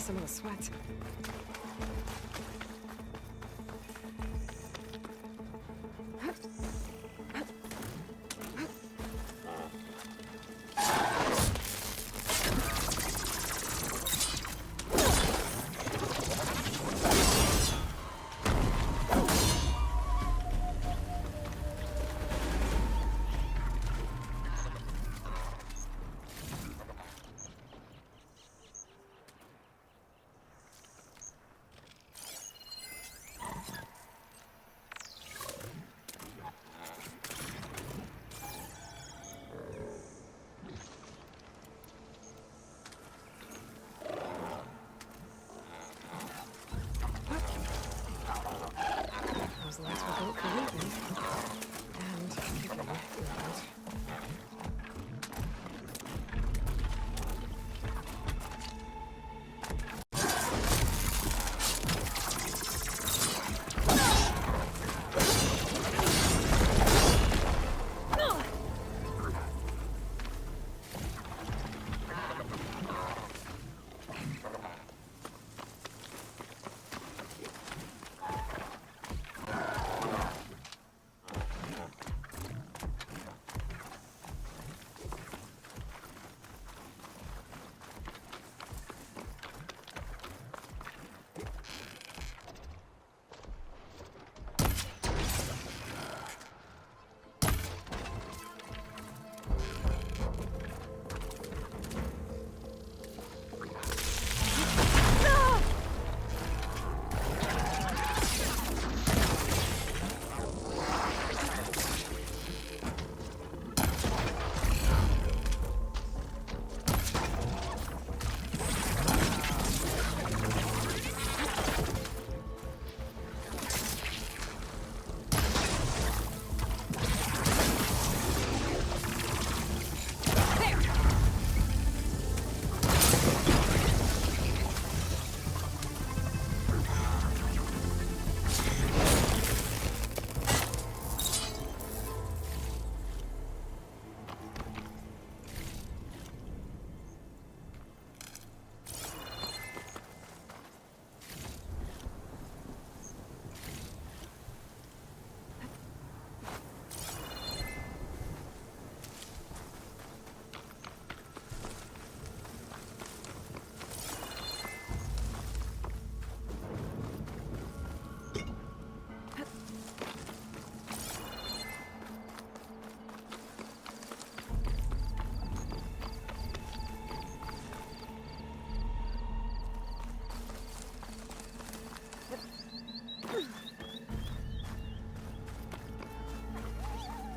some of the sweat. Those lights were built for living. And kicking, right?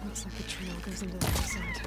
Looks like the trail goes into the other side.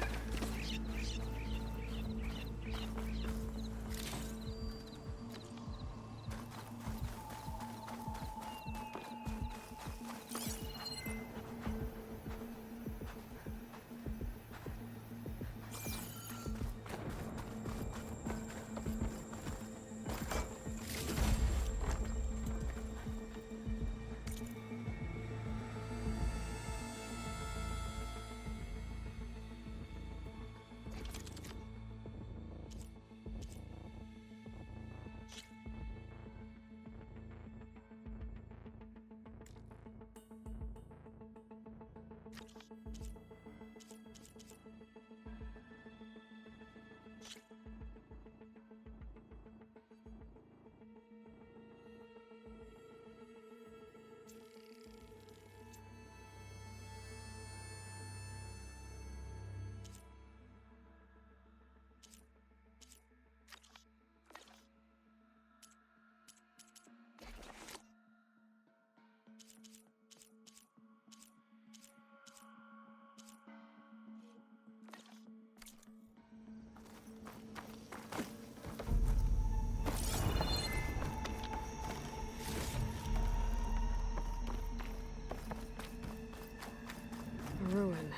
Ruin.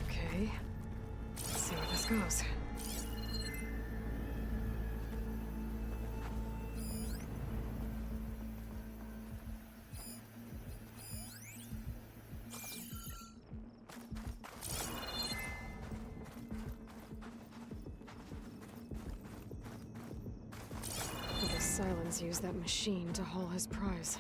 Okay. Let's see where this goes. This Silence used that machine to haul his prize.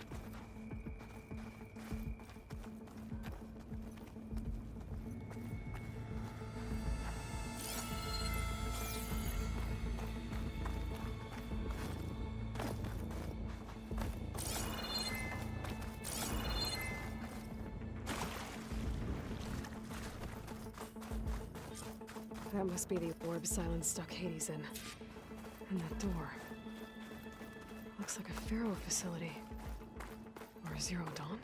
That must be the orb Silence stuck Hades in. And that door. Looks like a Pharaoh facility. Or a Zero Dawn?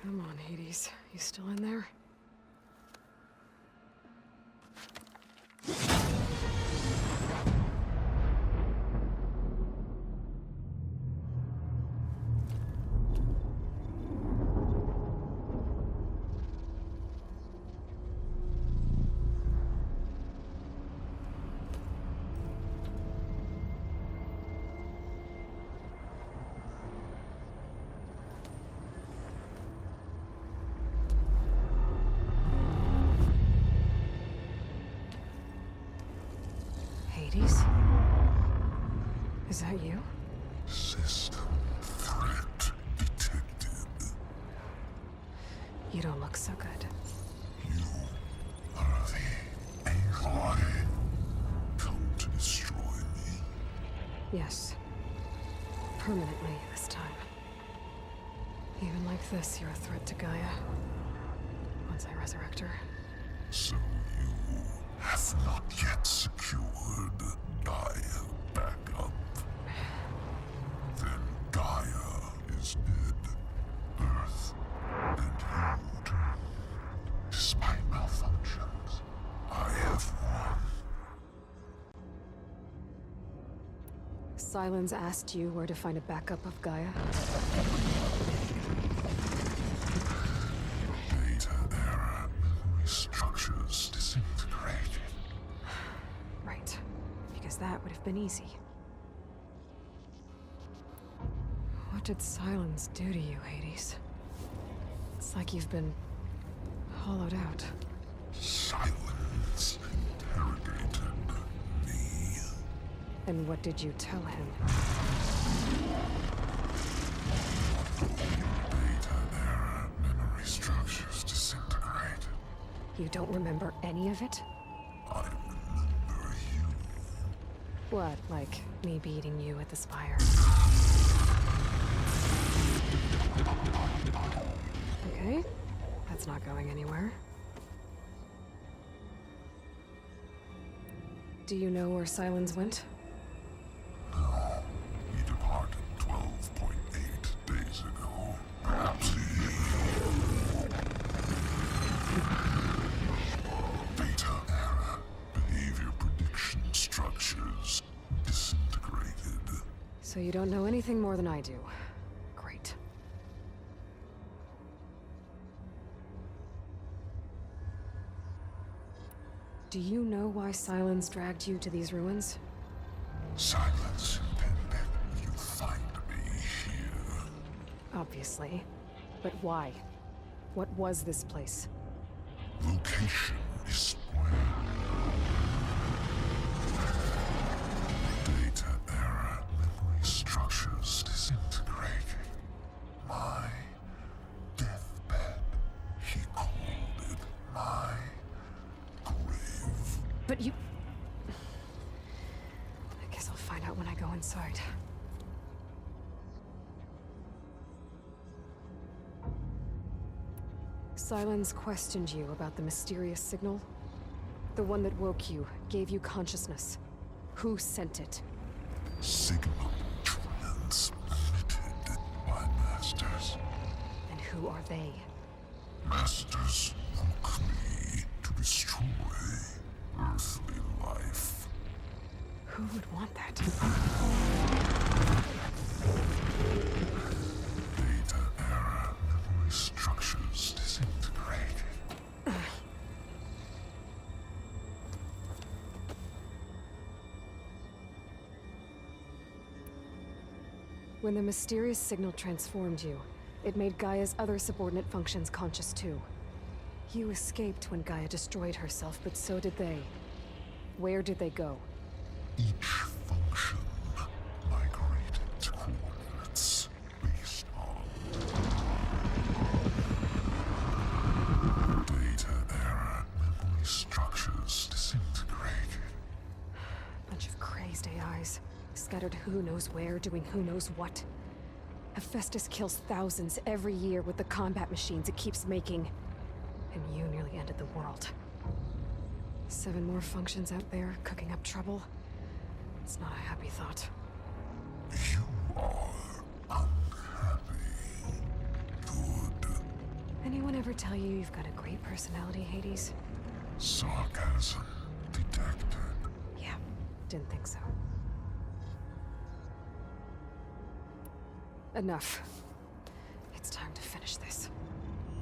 Come on, Hades. You still in there? Hades? Is that you? System threat detected. You don't look so good. You are the Aloy. Come to destroy me. Yes. Permanently this time. Even like this, you're a threat to Gaia. Once I resurrect her. So you have not yet secured Gaia backup. Then Gaia is dead. Earth and you too. Despite malfunctions, I have won. Silence asked you where to find a backup of Gaia? Data era memory structures disintegrated. Right. Because that would have been easy. What did Silence do to you, Hades? It's like you've been hollowed out. Silence interrogated me. And what did you tell him? Data era memory structures disintegrated. You don't remember any of it? I remember you. What, like me beating you at the spire? Okay, that's not going anywhere. Do you know where Silence went? No, he departed 12.8 days ago. Perhaps he... Data era behavior prediction structures disintegrated. So you don't know anything more than I do. Great. Do you know why Silence dragged you to these ruins? Silence intended you find me here. Obviously. But why? What was this place? Location is spoiled. Data era memory structures disintegrated. My deathbed. He called it my grave. But you... I guess I'll find out when I go inside. Silence questioned you about the mysterious signal? The one that woke you, gave you consciousness. Who sent it? Signal transmitted by masters. And who are they? Masters woke me to destroy earthly life. Who would want that? Data era memory structures disintegrated. When the mysterious signal transformed you, It made Gaia's other subordinate functions conscious too. You escaped when Gaia destroyed herself, but so did they. Where did they go? Each function migrated to coordinates based on data error, memory structures disintegrated. Bunch of crazed AIs, scattered who knows where, doing who knows what. Hephaestus kills thousands every year with the combat machines it keeps making. And you nearly ended the world. 7 more functions out there, cooking up trouble. It's not a happy thought. You are unhappy. Good. Anyone ever tell you you've got a great personality, Hades? Sarcasm detected. Yeah, didn't think so. Enough. It's time to finish this.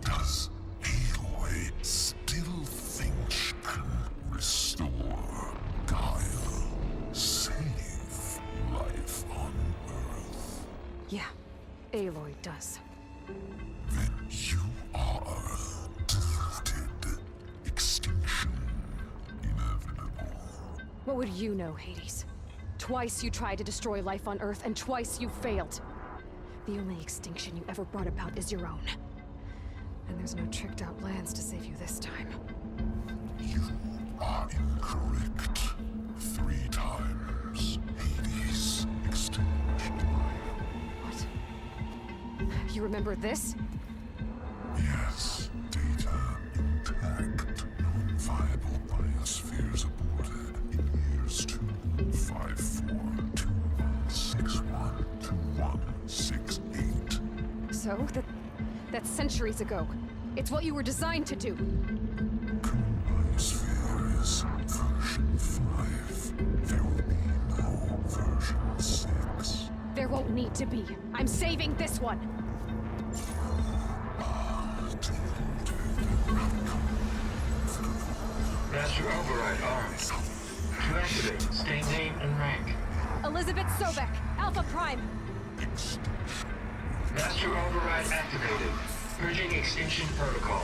Does Aloy still think she can restore Gaia? Save life on Earth? Yeah, Aloy does. Then you are deluded. Extinction inevitable. What would you know, Hades? Twice you tried to destroy life on Earth, and twice you failed. The only extinction you ever brought about is your own. And there's no tricked-out plans to save you this time. You are incorrect. 3 times. Hades extinguished life. What? You remember this? Yes, data intact. Non-viable biospheres aborted in years 254, 2161, 2168. So, that's centuries ago. It's what you were designed to do. Current biosphere is version 5. There will be no version 6. There won't need to be. I'm saving this one. Master Override armed. To activate, state name and rank. Elizabeth Sobek, Alpha Prime. Master Override activated. Purging extinction protocol.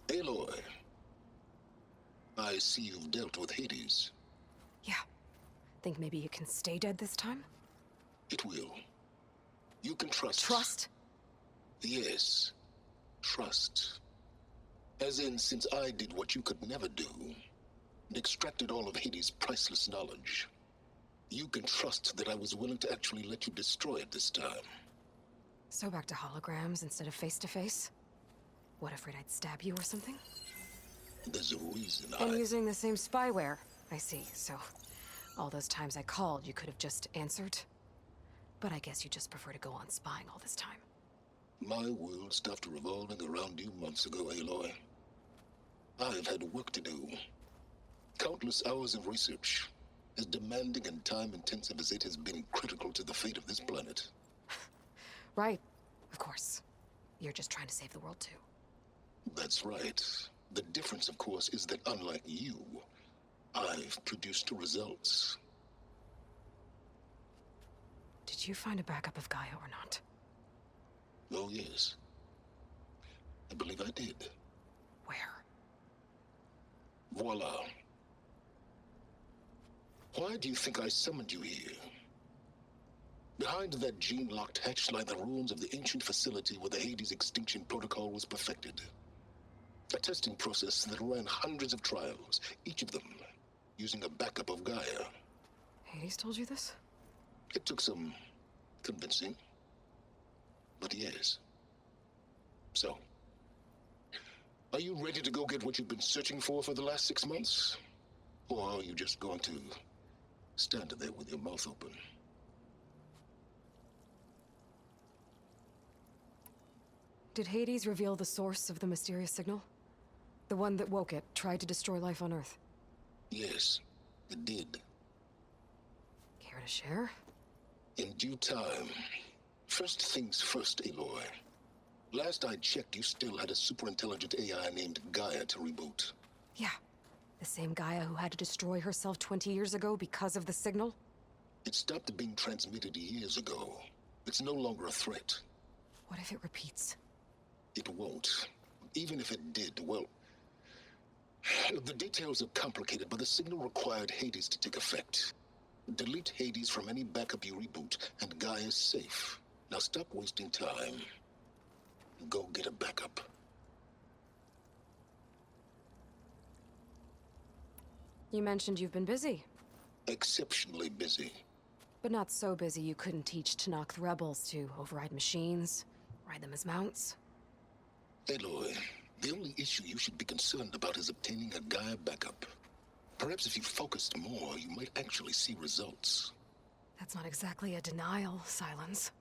Aloy, I see you've dealt with Hades. Yeah. Think maybe you can stay dead this time? It will. You can trust. Trust? Yes. Trust. As in, since I did what you could never do, and extracted all of Hades' priceless knowledge, you can trust that I was willing to actually let you destroy it this time. So back to holograms instead of face-to-face? What, afraid I'd stab you or something? There's a reason And using the same spyware. I see, so all those times I called, you could have just answered? But I guess you just prefer to go on spying all this time. My world stopped revolving around you months ago, Aloy. I've had work to do. Countless hours of research, as demanding and time-intensive as it has been critical to the fate of this planet. Right, of course. You're just trying to save the world too. That's right. The difference, of course, is that unlike you, I've produced results. Did you find a backup of Gaia or not? Oh, yes. I believe I did. Where? Voila. Why do you think I summoned you here? Behind that gene-locked hatch lie the ruins of the ancient facility where the Hades extinction protocol was perfected. A testing process that ran hundreds of trials, each of them using a backup of Gaia. Hades told you this? It took some convincing, but yes. So, are you ready to go get what you've been searching for the last 6 months? Or are you just going to stand there with your mouth open? Did Hades reveal the source of the mysterious signal? The one that woke it, tried to destroy life on Earth? Yes, it did. Care to share? In due time. First things first, Aloy. Last I checked, you still had a super-intelligent AI named Gaia to reboot. Yeah. The same Gaia who had to destroy herself 20 years ago because of the signal? It stopped being transmitted years ago. It's no longer a threat. What if it repeats? It won't. Even if it did, well... The details are complicated, but the signal required Hades to take effect. Delete Hades from any backup you reboot, and Gaia's safe. Now stop wasting time. Go get a backup. You mentioned you've been busy. Exceptionally busy. But not so busy you couldn't teach Tanakh rebels to override machines, ride them as mounts. Aloy, the only issue you should be concerned about is obtaining a Gaia backup. Perhaps if you focused more, you might actually see results. That's not exactly a denial, Silence.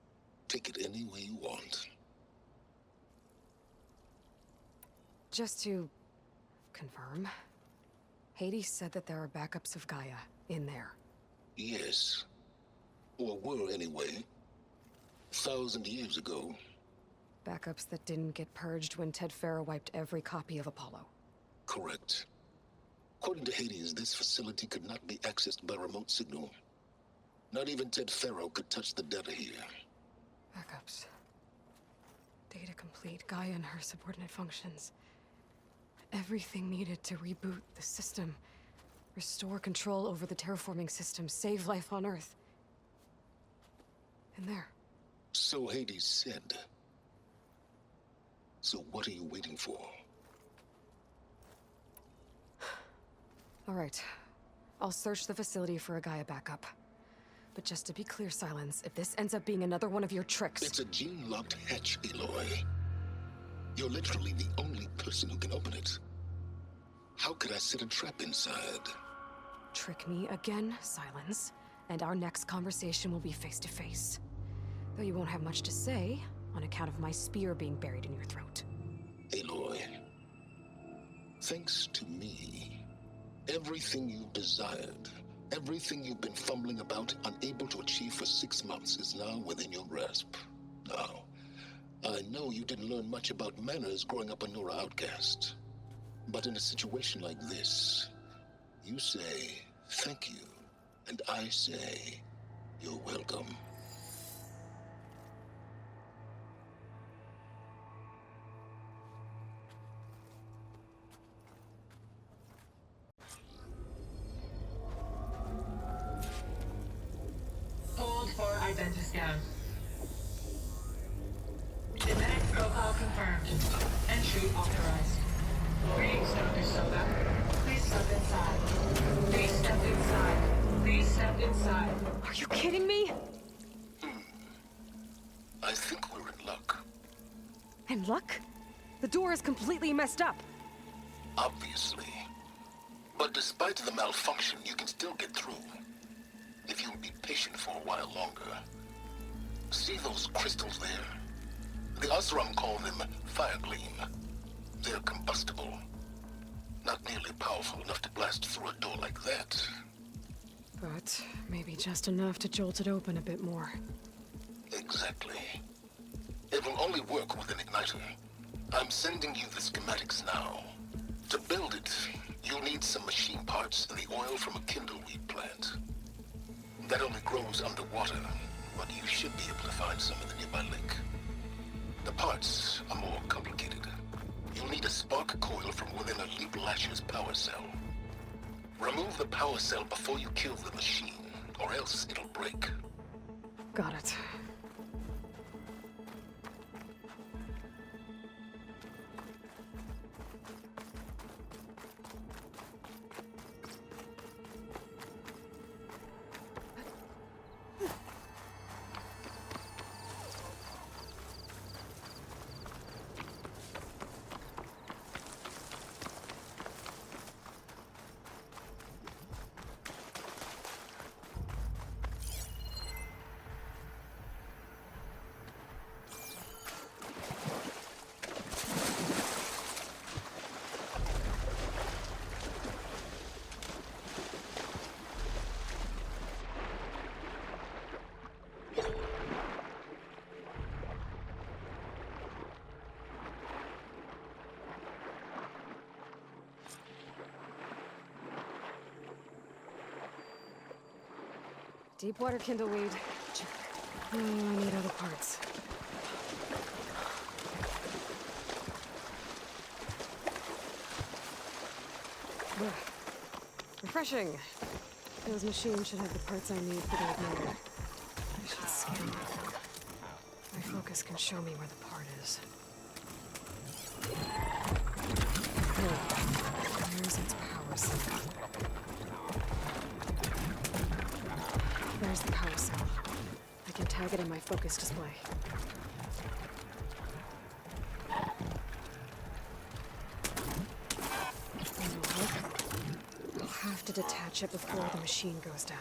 Take it any way you want. Just to confirm, Hades said that there are backups of Gaia in there. Yes. Or were anyway. 1,000 years ago. Backups that didn't get purged when Ted Farrow wiped every copy of Apollo. Correct. According to Hades, this facility could not be accessed by remote signal. Not even Ted Farrow could touch the data here. Backups. Data complete, Gaia and her subordinate functions. Everything needed to reboot the system. Restore control over the terraforming system, save life on Earth. And there. So Hades said. So what are you waiting for? All right. I'll search the facility for a Gaia backup. But just to be clear, Silence, if this ends up being another one of your tricks... It's a gene-locked hatch, Aloy. You're literally the only person who can open it. How could I set a trap inside? Trick me again, Silence, and our next conversation will be face-to-face. Though you won't have much to say, on account of my spear being buried in your throat. Aloy, thanks to me, everything you've desired, everything you've been fumbling about, unable to achieve for 6 months, is now within your grasp. Now, I know you didn't learn much about manners growing up a Nora outcast. But in a situation like this, you say, thank you, and I say, you're welcome. Hold for identiscan. Genetic profile confirmed. Entry authorized. Greetings, Dr. Soda. Please step inside. Please step inside. Please step inside. Are you kidding me? I think we're in luck. And luck? The door is completely messed up. Obviously. But despite the malfunction, you can still get through. If you'll be patient for a while longer. See those crystals there? The Osram call them fire gleam. They're combustible. Not nearly powerful enough to blast through a door like that. But maybe just enough to jolt it open a bit more. Exactly. It will only work with an igniter. I'm sending you the schematics now. To build it, you'll need some machine parts and the oil from a kindleweed plant. That only grows underwater, but you should be able to find some in the nearby lake. The parts are more complicated. You'll need a spark coil from within a Leap Lasher's power cell. Remove the power cell before you kill the machine, or else it'll break. Got it. Deep water kindleweed. Check. Oh, I need other parts. Ugh. Refreshing. Those machines should have the parts I need for the igniter. I should scan them. My focus can show me where the part is. There's its power cell. There's the power cell. I can tag it in my focus display. I'll have to detach it before the machine goes down.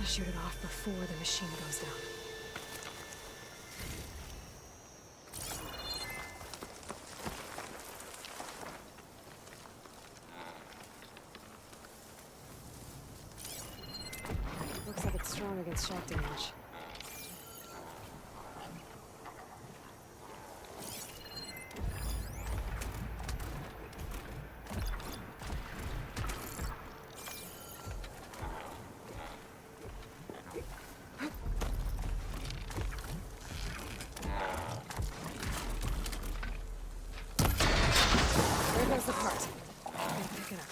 Shoot it off before the machine goes down. Looks like it's strong against shock damage. There goes the part. Gotta pick it up.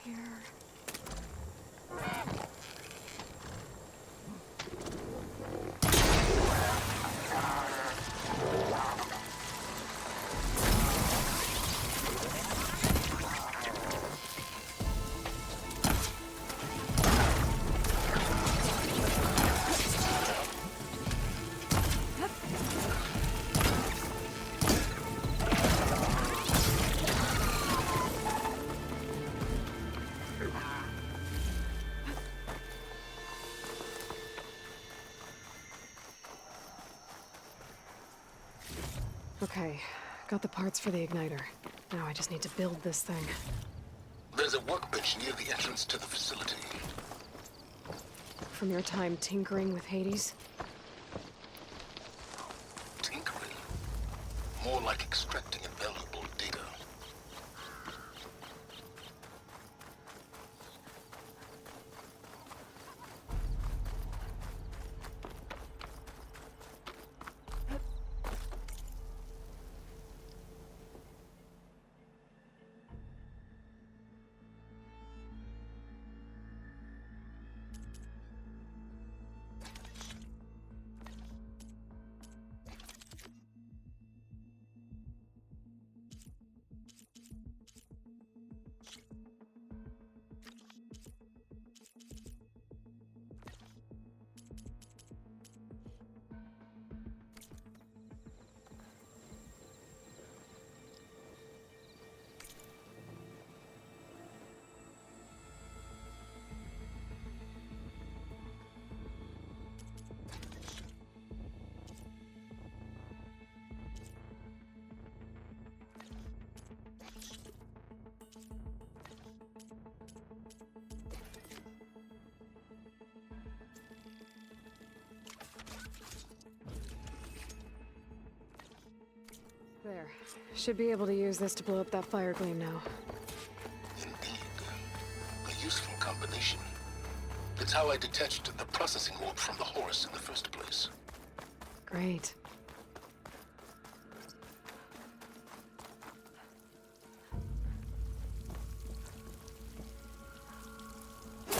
Here. Okay, got the parts for the igniter. Now I just need to build this thing. There's a workbench near the entrance to the facility. From your time tinkering with Hades? Tinkering? More like extracting invaluable data. There. Should be able to use this to blow up that fire gleam now. Indeed. A useful combination. It's how I detached the processing orb from the horse in the first place. Great.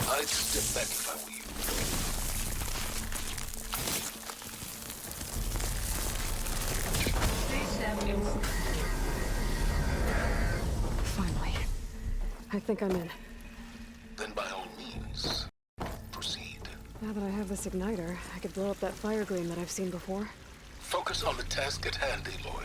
I'd step back if I were you. I think I'm in. Then by all means, proceed. Now that I have this igniter, I could blow up that fire gleam that I've seen before. Focus on the task at hand, Aloy.